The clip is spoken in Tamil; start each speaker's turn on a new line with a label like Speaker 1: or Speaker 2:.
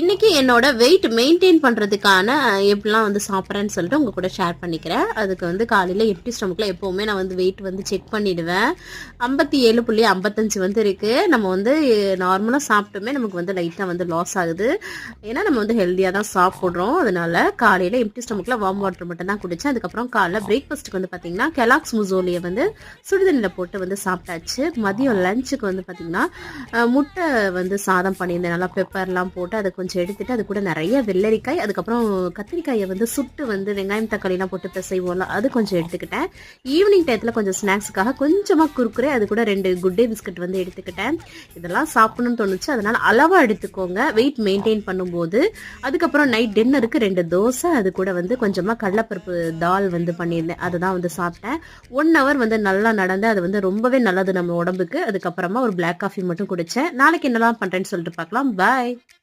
Speaker 1: இன்னைக்கு என்னோட வெயிட் மெயின்டைன் பண்ணுறதுக்கான எப்படிலாம் வந்து சாப்பிட்றேன்னு சொல்லிட்டு உங்கள் கூட ஷேர் பண்ணிக்கிறேன். அதுக்கு வந்து காலையில் எம்டி ஸ்டொமக்கில் எப்போவுமே நான் வந்து வெயிட் வந்து செக் பண்ணிடுவேன். 57.55 வந்து இருக்குது. நம்ம வந்து நார்மலாக சாப்பிட்டுமே நமக்கு வந்து லைட்டாக வந்து லாஸ் ஆகுது. ஏன்னா நம்ம வந்து ஹெல்த்தியாக தான் சாப்பிட்றோம். அதனால காலையில் எம்டி ஸ்டொமக்கில் வார்ம் வாட்டர் மட்டும் தான் குடித்தேன். அதுக்கப்புறம் காலைல பிரேக்ஃபாஸ்ட்டுக்கு வந்து பார்த்திங்கன்னா கெலாக்ஸ் முசோலியை வந்து சுடுதண்ணியில் போட்டு வந்து சாப்பிட்டாச்சு. மதியம் லஞ்சுக்கு வந்து பார்த்திங்கன்னா முட்டை வந்து சாதம் பண்ணியிருந்தேன். நல்லா பெப்பர்லாம் போட்டு அதை கொஞ்சம் எடுத்துட்டு அது கூட நிறைய வெள்ளரிக்காய், அதுக்கப்புறம் கத்திரிக்காயை வந்து சுட்டு வந்து வெங்காயம் தக்காளிலாம் போட்டு பிசைவோம்ல, அது கொஞ்சம் எடுத்துக்கிட்டேன். ஈவினிங் டயத்தில் கொஞ்சம் ஸ்நாக்ஸுக்காக கொஞ்சமாக குறுக்குறே, அது கூட 2 குட் டே பிஸ்கட் வந்து எடுத்துக்கிட்டேன். இதெல்லாம் சாப்பிடணும்னு தோணுச்சு, அதனால் அளவாக எடுத்துக்கோங்க வெயிட் மெயின்டைன் பண்ணும்போது. அதுக்கப்புறம் நைட் டின்னருக்கு 2 தோசை, அது கூட வந்து கொஞ்சமாக கடலைப்பருப்பு தால் வந்து பண்ணியிருந்தேன். அதை தான் வந்து சாப்பிட்டேன். 1 hour வந்து நல்லா நடந்தேன். அது வந்து ரொம்பவே நல்லது நம்ம உடம்புக்கு. அதுக்கப்புறமா ஒரு பிளாக் காஃபி மட்டும் குடித்தேன். நாளைக்கு என்னெல்லாம் பண்ணுறேன்னு சொல்லிட்டு பார்க்கலாம். பாய்.